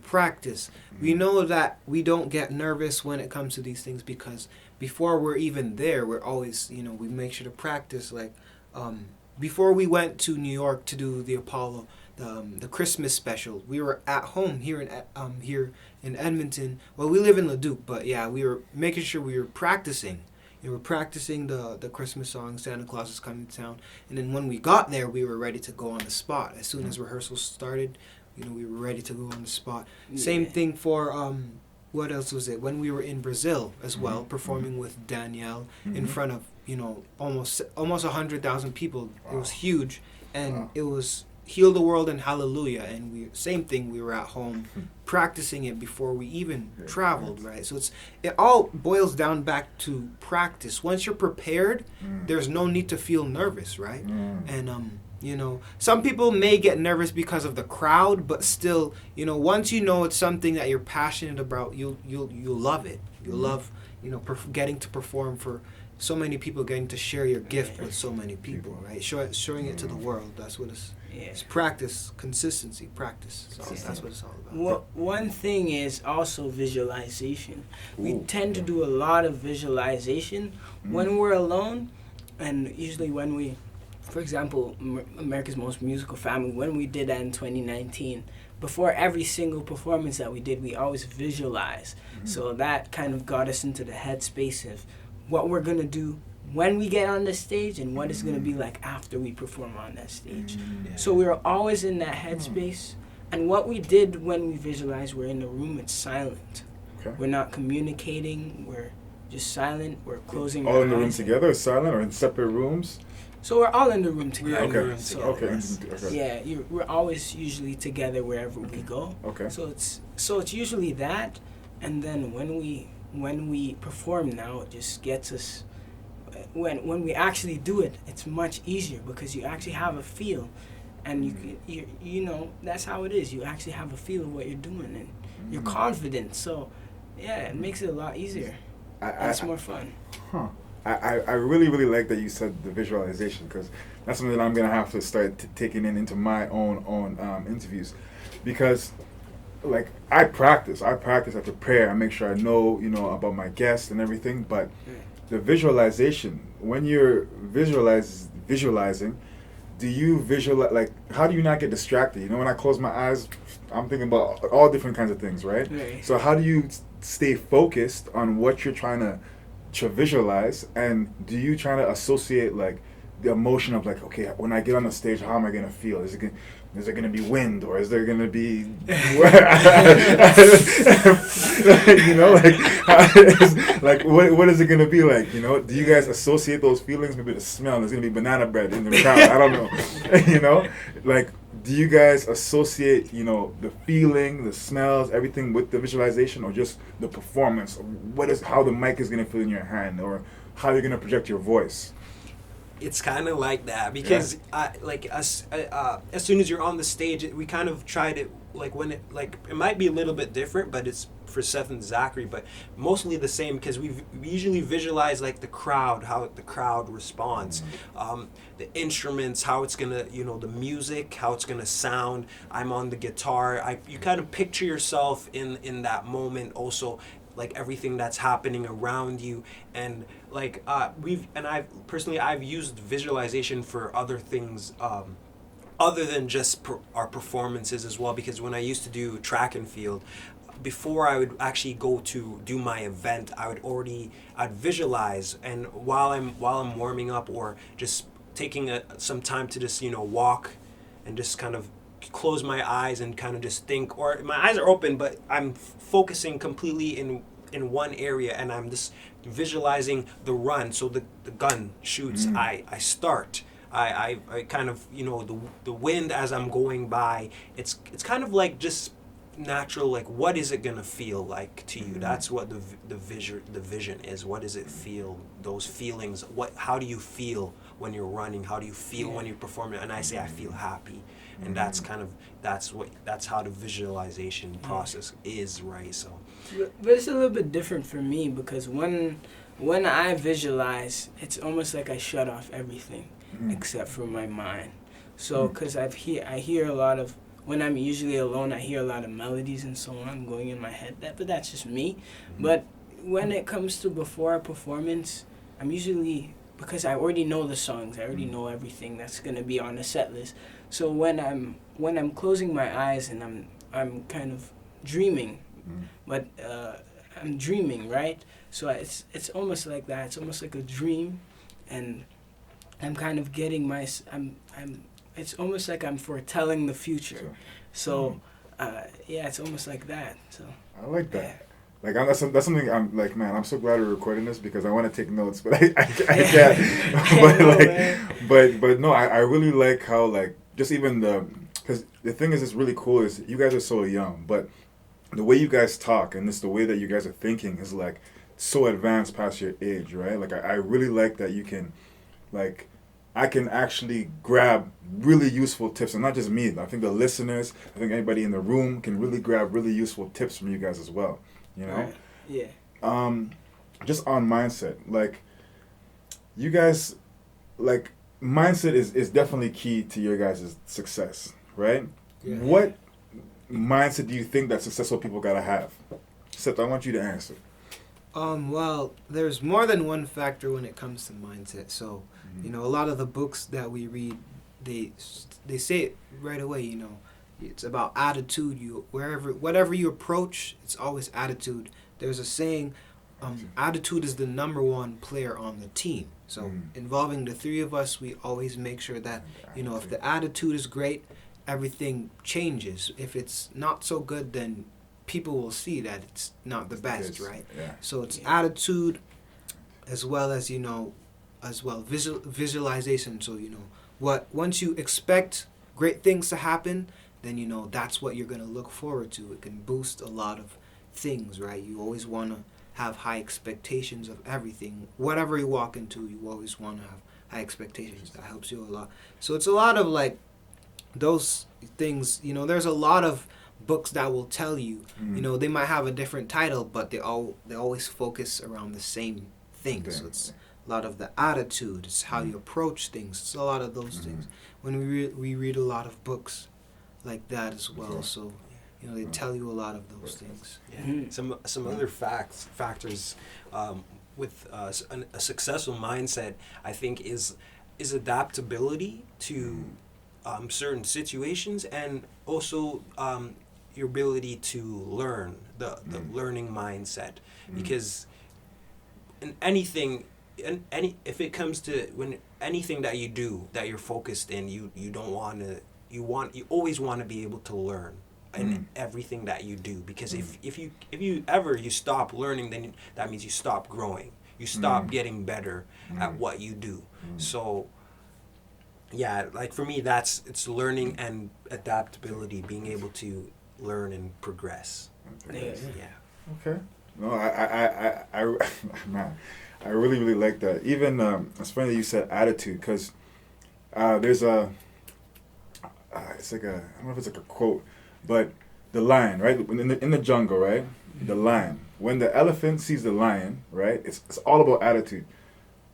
practice. We know that we don't get nervous when it comes to these things because before we're even there, we're always, we make sure to practice. Like, before we went to New York to do the Apollo, the Christmas special, we were at home here in Edmonton. Well, we live in Leduc, but yeah, we were making sure we were practicing. We're practicing the Christmas song, Santa Claus is Coming to Town. And then when we got there, we were ready to go on the spot. As soon as rehearsals started, we were ready to go on the spot. Yeah. Same thing for, what else was it? When we were in Brazil as well, performing with Danielle in front of, almost 100,000 people. Wow. It was huge. And it was Heal the World and Hallelujah. And same thing, we were at home practicing it before we even traveled, right? So it all boils down back to practice. Once you're prepared, there's no need to feel nervous, right? And some people may get nervous because of the crowd, but still, once it's something that you're passionate about, you'll love it. You'll love, getting to perform for so many people, getting to share your gift with so many people, right? Showing it to the world. That's what it's. It's practice, consistency, practice. So that's what it's all about. Well, one thing is also visualization. We tend to do a lot of visualization when we're alone, and usually when we, for example, America's Most Musical Family, when we did that in 2019, before every single performance that we did, we always visualize. So that kind of got us into the headspace of what we're going to do when we get on the stage and what it's going to be like after we perform on that stage. So we were always in that headspace. And what we did when we visualized, we're in the room, it's silent. Okay. We're not communicating, we're just silent, we're closing our eyes. All in the room together, silent, or in separate rooms? So we're all in the room together. Okay. Yeah, we're always usually together wherever we go. Okay. So it's usually that, and then when we perform now, it just gets us. When we actually do it, it's much easier because you actually have a feel, and you that's how it is. You actually have a feel of what you're doing, and you're confident. So, yeah, it makes it a lot easier. It's more fun. I really, really like that you said the visualization, because that's something that I'm gonna have to start taking into my own interviews, because I practice, I prepare, I make sure I know about my guests and everything, but the visualization, when you're visualizing, do you visualize, how do you not get distracted? When I close my eyes, I'm thinking about all different kinds of things, right? So how do you stay focused on what you're trying to visualize, and do you try to associate the emotion of okay, when I get on the stage, how am I gonna feel? Is there gonna be wind, or is there gonna be what is it gonna be like? Do you guys associate those feelings? Maybe the smell, there's gonna be banana bread in the crowd. I don't know. Do you guys associate the feeling, the smells, everything with the visualization, or just the performance? How the mic is gonna feel in your hand, or how you're gonna project your voice? It's kind of like that, because as soon as you're on the stage, we kind of try to it might be a little bit different, but it's for Seth and Zachary, but mostly the same, because we usually visualize the crowd, how the crowd responds, the instruments, how it's gonna, the music, how it's gonna sound. I'm on the guitar. You kind of picture yourself in that moment also, everything that's happening around you, and I've used visualization for other things other than just our performances as well, because when I used to do track and field, before I would actually go to do my event, I'd visualize, and while I'm warming up or just taking some time to just, walk and just kind of close my eyes and kind of just think, or my eyes are open, but I'm focusing completely in one area, and I'm just visualizing the run. So the gun shoots, I start. I kind of, the wind as I'm going by, it's kind of like just natural, like what is it gonna feel like to you? That's what the vision is. What does it feel? Those feelings. How do you feel when you're running? How do you feel when you're performing? And I say I feel happy, and that's how the visualization process is, right? So, but it's a little bit different for me, because when I visualize, it's almost like I shut off everything except for my mind. So, because I hear a lot of, when I'm usually alone, I hear a lot of melodies and so on going in my head. But that's just me. But when it comes to before a performance, I'm usually, because I already know the songs, I already know everything that's gonna be on the set list. So when I'm closing my eyes and I'm kind of dreaming, but I'm dreaming, right? So it's almost like that. It's almost like a dream, and I'm kind of getting it's almost like I'm foretelling the future. So, it's almost like that. So I like that. Like that's something I'm like, man, I'm so glad we're recording this because I want to take notes, but I can't. but no, I really like how, like, just even because the thing is, it's really cool is you guys are so young, but the way you guys talk and the way that you guys are thinking is like so advanced past your age, right? Like I really like that you can, like, I can actually grab really useful tips, and not just me. I think the listeners, I think anybody in the room can really grab really useful tips from you guys as well. You know? Right. Yeah. Just on mindset, like, you guys, like, mindset is definitely key to your guys' success, right? Yeah. What mindset do you think that successful people gotta have? Seth, I want you to answer. Well, there's more than one factor when it comes to mindset. So, a lot of the books that we read, they say it right away. It's about attitude. Whatever you approach, it's always attitude. There's a saying, attitude is the number one player on the team. So, involving the three of us, we always make sure that if the attitude is great, everything changes. If it's not so good, then people will see that it's not the best, right? Yeah. So it's attitude, as well as visualization. So once you expect great things to happen, then that's what you're gonna look forward to. It can boost a lot of things, right? You always want to have high expectations of everything. Whatever you walk into, you always want to have high expectations. That helps you a lot. So it's a lot of like those things. There's a lot of books that will tell you, they might have a different title, but they always focus around the same thing. So it's a lot of the attitude, it's how you approach things. It's a lot of those things. When we read a lot of books like that as well. So they tell you a lot of those things. Yeah. Some other factors with a successful mindset, I think, is adaptability to certain situations, and also your ability to learn, the learning mindset, because in anything, if it comes to anything that you do that you're focused in, you always want to be able to learn in everything that you do, because if you stop learning, then that means you stop growing, you stop getting better at what you do. So yeah, like for me, it's learning and adaptability, being able to learn and progress. Yeah. Okay. No, I man, I really, really like that. Even it's funny that you said attitude, because there's it's like I don't know if it's like a quote, but the lion, right? In the jungle, right? The lion. When the elephant sees the lion, right? It's all about attitude.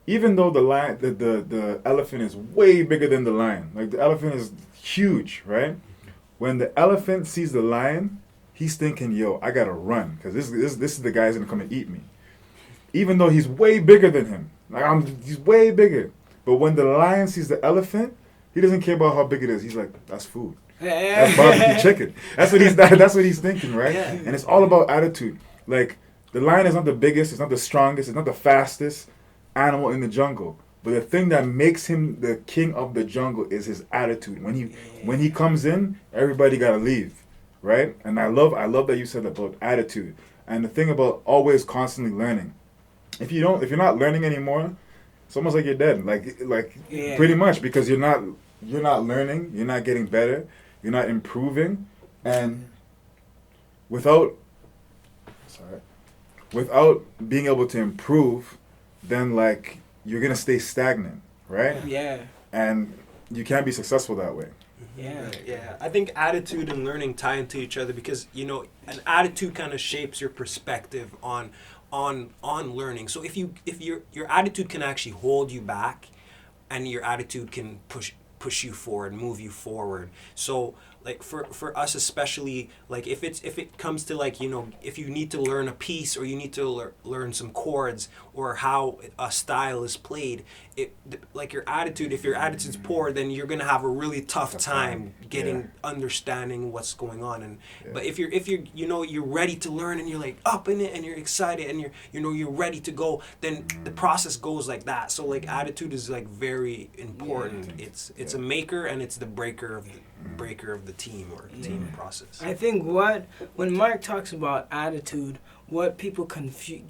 Even though the elephant is way bigger than the lion, like the elephant is huge, right? When the elephant sees the lion, he's thinking, "Yo, I gotta run, because this is the guy who's gonna come and eat me." Even though he's way bigger than him, he's way bigger. But when the lion sees the elephant, he doesn't care about how big it is. He's like, "That's food. That's barbecue chicken." That's what he's thinking, right? Yeah. And it's all about attitude. Like, the lion is not the biggest, it's not the strongest, it's not the fastest animal in the jungle, But the thing that makes him the king of the jungle is his attitude. When he comes in, everybody gotta leave, right? And I love that you said about attitude. And the thing about always constantly learning. If you're not learning anymore, it's almost like you're dead. Pretty much, because you're not learning, you're not getting better, you're not improving, and without being able to improve, then like you're gonna stay stagnant, right? Yeah. And you can't be successful that way. Yeah. Yeah, I think attitude and learning tie into each other because an attitude kind of shapes your perspective on learning. So if your attitude can actually hold you back, and your attitude can push you forward, move you forward. So like for us especially, like if it comes to like if you need to learn a piece or you need to learn some chords or how a style is played, like your attitude, if your attitude's poor, then you're gonna have a really tough time getting understanding what's going on. And but if you're you're ready to learn and you're like up in it and you're excited and you're ready to go, then the process goes like that. So like attitude is like very important. It's a maker and it's the breaker of the team or team process. I think when Marc talks about attitude, what people get